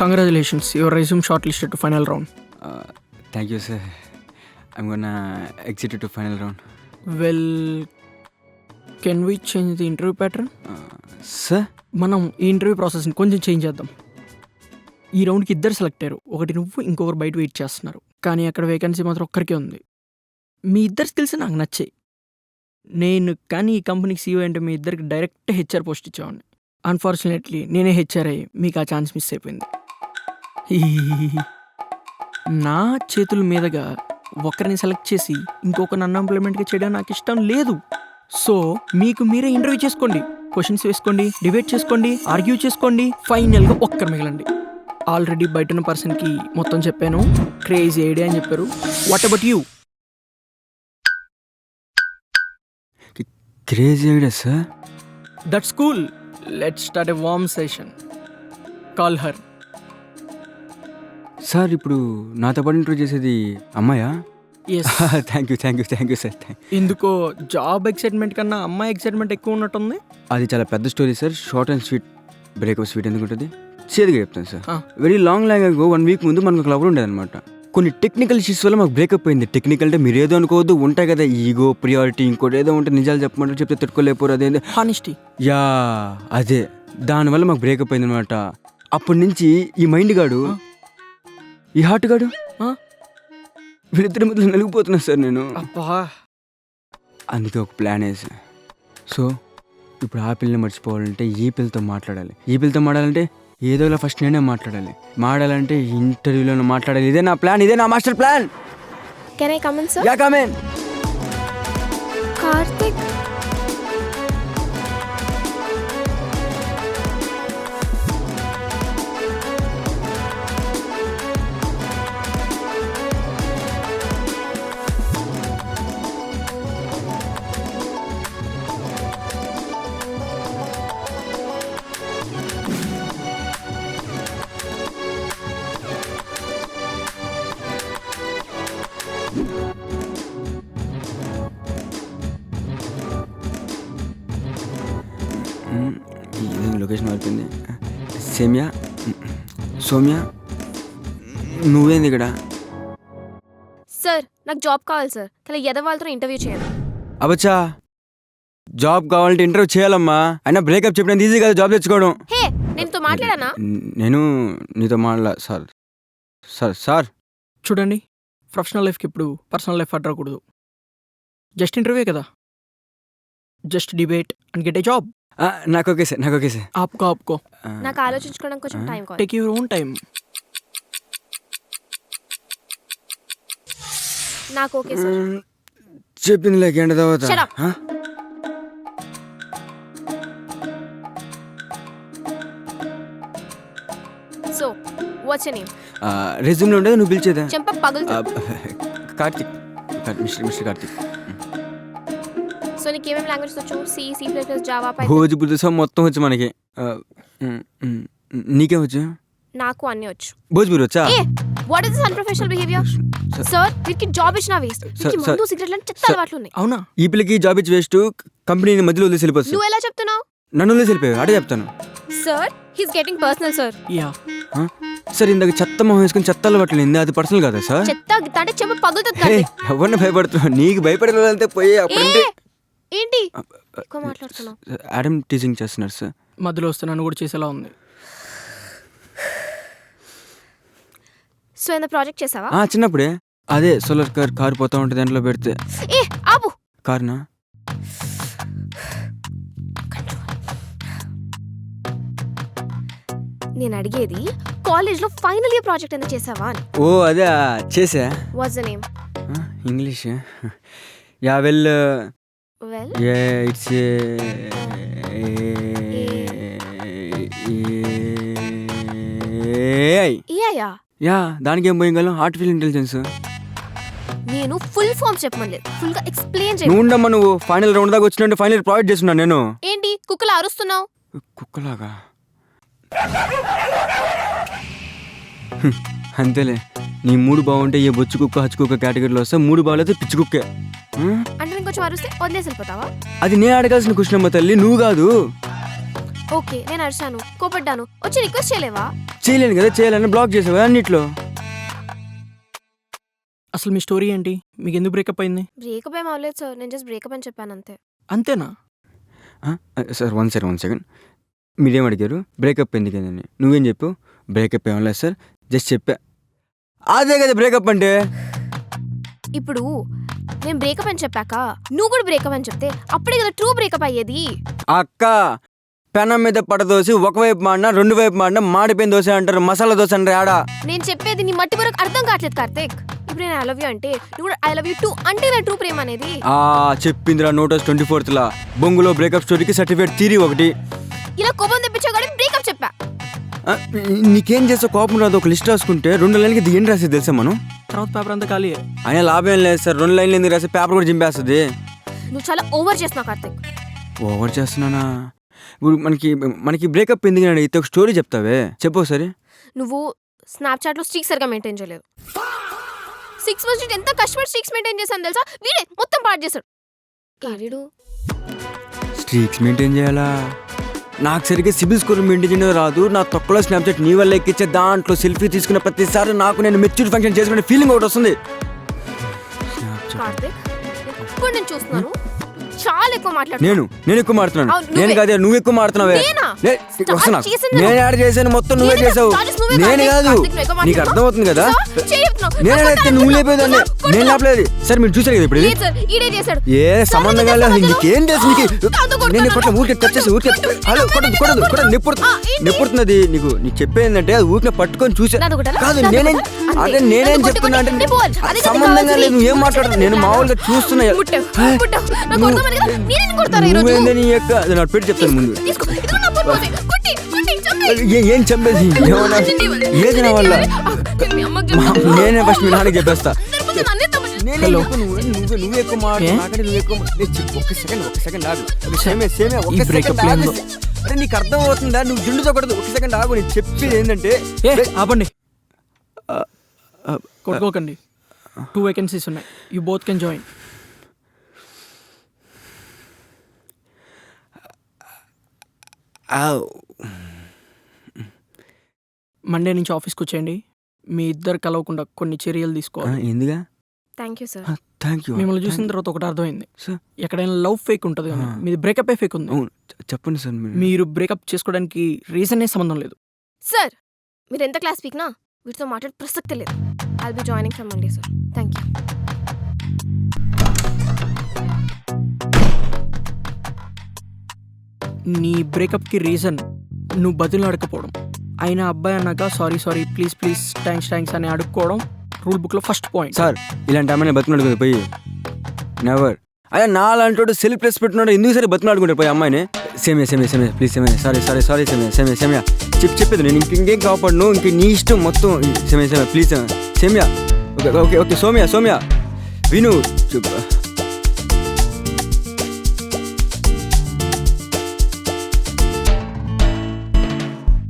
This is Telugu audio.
Congratulations, your resume shortlisted to final round. Thank you, sir. I'm gonna exit it to final round. Well, can we change the interview pattern? Sir? మనం ఈ ఇంటర్వ్యూ ప్రాసెస్ని కొంచెం చేంజ్ చేద్దాం. ఈ రౌండ్కి ఇద్దరు సెలెక్ట్ అయ్యారు. ఒకటి నువ్వు, ఇంకొకరు బయట వెయిట్ చేస్తున్నారు. కానీ అక్కడ వేకెన్సీ మాత్రం ఒక్కరికే ఉంది. మీ ఇద్దరు స్కిల్స్ నాకు నచ్చాయి. నేను కానీ ఈ కంపెనీకి సీఈఓ అంటే మీ ఇద్దరికి డైరెక్ట్ హెచ్ఆర్ పోస్ట్ ఇచ్చేవాడిని. అన్ఫార్చునేట్లీ నేనే హెచ్ఆర్ అయ్యి మీకు ఆ ఛాన్స్ మిస్ అయిపోయింది. నా చేతుల మీదుగా ఒకరిని సెలెక్ట్ చేసి ఇంకొకరిని అన్ఎంప్లాయ్మెంట్గా చేయడం నాకు ఇష్టం లేదు. సో మీకు మీరే ఇంటర్వ్యూ చేసుకోండి, క్వశ్చన్స్ వేసుకోండి, డిబేట్ చేసుకోండి, ఆర్గ్యూ చేసుకోండి, ఫైనల్గా ఒక్కరు మిగలండి. ఆల్రెడీ బయట ఉన్న పర్సన్కి మొత్తం చెప్పాను, క్రేజీ ఐడియా అని చెప్పారు. What about you? Crazy idea sir. That's cool. Let's start a warm session. Call her. Sir ఇప్పుడు నాతో పాటు ఇంటర్వ్యూ చేసేది అమ్మాయా? ఎస్. Thank you sir. ఎందుకో జాబ్ ఎక్సైట్మెంట్ కన్నా అమ్మాయి ఎక్సైట్మెంట్ ఎక్కువ ఉన్నట్టుంది. అది చాలా పెద్ద story sir. Short and sweet. Breakup sweet ఎందుకు ఉంటుంది? చేదుగా చెప్తాను sir. Very long ago 1 week ముందు మనకు ఒక లవర్ ఉండేదన్నమాట. కొన్ని టెక్నికల్ ఇష్యూస్ వల్ల మాకు బ్రేకప్ అయింది. టెక్నికల్ అంటే మీరు ఏదో అనుకోవద్దు, ఉంటాయి కదా ఈగో, ప్రియారిటీ, ఇంకోటి ఏదో ఉంటే నిజాలు చెప్పమంటారు, చెప్తే తట్టుకోలేకపోరు. అదేంటి హానెస్టీ. యా అదే, దానివల్ల మాకు బ్రేకప్ అయింది అనమాట. అప్పటి నుంచి ఈ మైండ్ గాడు, ఈ హార్ట్ గాడు, వీళ్ళిద్దరి మధ్యలో నలిగిపోతున్నా సార్ నేను. అందుకే ఒక ప్లాన్ వేసా. సో ఇప్పుడు ఆ పిల్లని మర్చిపోవాలంటే ఈ పిల్లతో మాట్లాడాలి. ఈ పిల్లతో మాట్లాడాలంటే ఏదోలా ఫస్ట్ నేనే మాట్లాడాలంటే ఇంటర్వ్యూలో మాట్లాడాలి. ఇదే నా ప్లాన్, ఇదే నా master plan. Can I come in sir? Yeah come in. Karthik, location మారిపోయింది. సౌమ్య నువ్వేంది ఇక్కడ? సార్ నాకు జాబ్ కావాలి సార్, కానీ ఎదవాళ్ళతో ఇంటర్వ్యూ చేయాలి. అబచ్చా, జాబ్ కావాలంటే ఇంటర్వ్యూ చేయాలమ్మా. అయినా బ్రేకప్ చెప్పినంత ఈజీ కదా జాబ్ తెచ్చుకోవడం. హే, నేను మాట్లాడానా? నేను నీతో సార్ చూడండి, ప్రొఫెషనల్ లైఫ్కి ఇప్పుడు పర్సనల్ లైఫ్ అడ్డకూడదు. జస్ట్ ఇంటర్వ్యూ కదా, just debate and get a job. నాకు ఓకే సార్. ఆపుకో. నాకు ఆలోచించుకోవడం కొంచెం టైం కావాలి. Take your own time. నాకు ఓకే సార్. చెప్పింది లేక తర్వాత Shut up. So what's your name? రెజ్యూమ్లో ఉండేది నువ్వు పిలిచేదా? చెంప పగులుతుంది. కార్తిక్, మిస్టర్ కార్తిక్. సో నీకు ఏమేమి లాంగ్వేజెస్ వచ్చు? C, C++, Java, Python? Bhojpuri మొత్తం వచ్చు మనకి. నీకేం వచ్చు? నాకు అన్నీ వచ్చు. భోజ్పురి వచ్చా? What is this unprofessional behaviour? Sir వీరికి జాబ్ ఇచ్చినా వేస్ట్. వీరికి మందు సిగరెట్లు అంటే చెత్త అలవాట్లు ఉన్నాయి. అవునా? ఈ పిల్లకి జాబ్ ఇచ్చి వేస్ట్, కంపెనీని మధ్యలో వదిలేసి వెళ్ళిపోతుంది. నువ్వు ఎలా చెప్తున్నావు? నన్ను వదిలేసి వెళ్ళిపోయావు అడే చెప్తాను. Sir he's getting personal sir. Yeah sir, ఇందాక చెత్త మొహం వేసుకుని చెత్త అలవాట్లేదు, అది పర్సనల్ కదా సార్? చెత్త అంటే చెంప పగులుతుంది. ఎవరిని భయపడుతున్నావు? నీకు భయపడేదంటే పోయి అప్పుడు ఏంటి ఎక్కువ మాట్లాడుతున్నావు? ఆడమ్ టీచింగ్ చేస్తున్నారు సార్. మధ్యలో వస్తే నన్ను కూడా చేసేలా ఉంది. సో ఏదైనా ప్రాజెక్ట్ చేసావా? చిన్నప్పుడే అదే సోలార్ కార్ పోతా ఉంటుంది, దాంట్లో పెడితే. ఆపు. కార్నా? నేను అడిగేది కాలేజ్ లో ఫైనల్ ఇయర్ ప్రాజెక్ట్ అయినా చేసావా అని. ఓ అదే చేసా. What's the name? English. Yeah well it's yeah దానికి ఏం పోయింగలం? Artificial intelligence. నేను ఫుల్ ఫామ్ చెప్పమలేదు, ఫుల్ గా ఎక్స్ప్లెయిన్ చేయి. నువ్వు ఉండమ్మా, నువ్వు ఫైనల్ రౌండ్ దాకా వచ్చినట్టు ఫైనల్ ప్రాజెక్ట్ చేస్తున్నా నేను. ఏంటి కుక్కలా అరుస్తున్నావు? కుక్కలాగా అంతేలే, నీ మూడు బాగుంటే ఏ బొచ్చు కుక్క హచ్చు కుక్క కేటగిరీలో వస్తే, మూడు బాగాలైతే పిచ్చి కుక్కే. అంటే నేను కొంచెం అరిస్తే వదిలేసి వెళ్ళిపోతావా? అది నేను అడగాల్సిన క్వశ్చన్ అమ్మ తల్లి, నువ్వు కాదు. ఓకే, నేను అరిచాను, కోపడ్డాను, వచ్చి రిక్వెస్ట్ చేయలేవా? చేయలేను కదా, చేయాలని బ్లాక్ చేసావు అన్నిట్లో. అసలు మీ స్టోరీ ఏంటి? మీకు ఎందుకు బ్రేకప్ అయింది? బ్రేకప్ ఏం అవ్వలేదు సార్, నేను జస్ట్ బ్రేకప్ అని చెప్పాను అంతే. అంతేనా? సార్ వన్ సెకండ్, మీరేం అడిగారు? బ్రేకప్ ఎందుకని నువ్వేం చెప్పు? బ్రేకప్ ఏం లేదు సార్, జస్ట్ చెప్పా. అదే కదా బ్రేకప్ అంటే. ఇప్పుడు నేను బ్రేకప్ అని చెప్పాక నువ్వు కూడా బ్రేకప్ అని చెప్తే అప్పుడే కదా ట్రూ బ్రేకప్ అయ్యేది. అక్క, పెనం మీద పడదోసి ఒకవైపు మాడినా రెండు వైపు మాడినా మాడిపోయిన దోశ అంటారు, మసాలా దోశ అంటారు ఆడా. నేను చెప్పేది నీ మట్టి వరకు అర్థం కావట్లేదు కార్తిక్. ఇప్పుడు నేను ఐ లవ్ యూ అంటే నువ్వు కూడా ఐ లవ్ యూ టూ అంటే నా ట్రూ ప్రేమ అనేది. చెప్పిందిరా నోటస్ 24th లా బొంగులో బ్రేకప్ స్టోరీకి సర్టిఫికేట్ థియరీ ఒకటి. ఇలా కోపం తెప్పించావు కానీ బ్రేకప్ చెప్పా. నీకేం చేసా కోపం రాదు, ఒక లిస్ట్ రాసుకుంటే 2 లైన్లకి ఇది ఏం రాసేది తెలుసా మనం? తర్వాత పేపర్ అంతా ఖాళీ. అయినా లాభం ఏం లేదు సార్, 2 లైన్లు ఎందుకు రాసే, పేపర్ కూడా చింపేస్తుంది. నువ్వు చాలా ఓవర్ చేస్తున్నావు కార్తిక్. ఓవర్ చేస్తున్నానా? ఇప్పుడు మనకి బ్రేకప్ ఎందుకు అడిగితే ఒక స్టోరీ చెప్తావే, చెప్పు సరే. నువ్వు స్నాప్చాట్ లో స్ట్రీక్ సరిగా మెయింటైన్ చేయలేదు. 6 మంత్స్ ఎంత కష్టపడి స్ట్రీక్స్ మెయింటైన్ చేశాను తెలుసా? వీడే మొత్తం పాడు చేశాడు. వీడు స్ట్రీక్స్ మెయింటైన్ చేయాలా? నాకు సరిగ్గా సిబిల్ స్కోర్ మెయింటైన్ చేయడం రాదు. నా తొక్కలో స్నాప్చాట్ నీ వల్ల ఎక్కించే, దాంట్లో సెల్ఫీ తీసుకున్న ప్రతిసారి నాకు నేను మెచ్యూర్ ఫంక్షన్ చేసుకునే ఫీలింగ్ ఒకటి వస్తుంది. కార్తిక్, ఇప్పుడు నేను చూస్తున్నాను చాలా ఎక్కువ మాట్లాడుతున్నాను. నేను ఎక్కువ మాడుతున్నాను. అవును, నువ్వే. నేను కాదే, నువ్వు ఎక్కువ మాడుతున్నావే. నేనా? వస్తున్నా, చేసింది నేను యాడ్ చేశాను, మొత్తం నువ్వే చేసావు. నేను కాదు, నీకు అర్థమవుతుంది కదా. నేనైతే నువ్వు లేపేదాన్ని, నేను లేపలేదు. సరే మీరు చూసారు కదా ఇప్పుడు ఇది? ఏ సంబంధం కాలేదు, నీకేం తెలుసు? నేను కొట్ల ఊరికే టచ్ చేసి ఊరికే కొడదు నెప్పుడుతున్నది. నీకు చెప్పేది ఏంటంటే అది ఊరికే పట్టుకొని చూసా కాదు. నేనేం చెప్తున్నా అంటే సంబంధంగా లేదు, నువ్వేం మాట్లాడుతున్నావు? నేను మామూలుగా చూస్తున్నా. నువ్వేందని నా పెట్టి చెప్తాను ముందు. ఏం చంపేసి ఏది నా వల్ల? నేనే ఫస్ట్ మీ నాన్నకి చెప్పేస్తా. నువ్వు ఎక్కువ ఒక్క సెకండ్ ఆగు. అరే నీకు అర్థం అవుతుందా? నువ్వు జుండుతో కొడదు. ఒక సెకండ్ ఆగు, నేను చెప్పేది ఏంటంటే. ఆపండి, కొట్టుకోకండి. 2 వేకెన్సీస్ ఉన్నాయి, you both can join. Monday నుంచి ఆఫీస్కి వచ్చేయండి. మీ ఇద్దరు కలవకుండా కొన్ని చర్యలు తీసుకోవాలి. ఎందుగా? Thank you sir. Thank you. మిమ్మల్ని చూసిన తర్వాత ఒకటి అర్థమైంది, సార్ ఎక్కడైనా లవ్ ఫేక్ ఉంటుంది కానీ మీది బ్రేకప్ ఫేక్ ఉంది. చెప్పండి సార్. మీరు బ్రేకప్ చేసుకోవడానికి రీజనే సంబంధం లేదు. సార్ మీరు ఎంత క్లాస్ వీక్నా వీటితో మాట్లాడే ప్రసక్తే లేదు. I'll be joining from Monday sir. Thank you. నీ బ్రేకప్కి రీజన్ నువ్వు బదులు అడగకపోవడం. అయినా అబ్బాయి అన్నాక సారీ ప్లీజ్ థ్యాంక్స్ అని అడుక్కోవడం రూల్ బుక్లో ఫస్ట్ పాయింట్. సార్ ఇలాంటి అమ్మాయిని బతుకున్నాడు పోయి నెవర్. అయ్యా నాలంటోడు సెల్ఫ్ రెస్పెక్ట్ ఉన్నాడు, ఎందుకు సరే బతుకున్నాడుకుంటారు పోయి అమ్మాయిని. సేమే ప్లీజ్ సారీ సేమియా చెప్పేది. నేను ఇంకేం కాపాడను, ఇంక నీ ఇష్టం మొత్తం. సేమే ప్లీజ్ సేమియా. ఓకే సోమ్యా విను.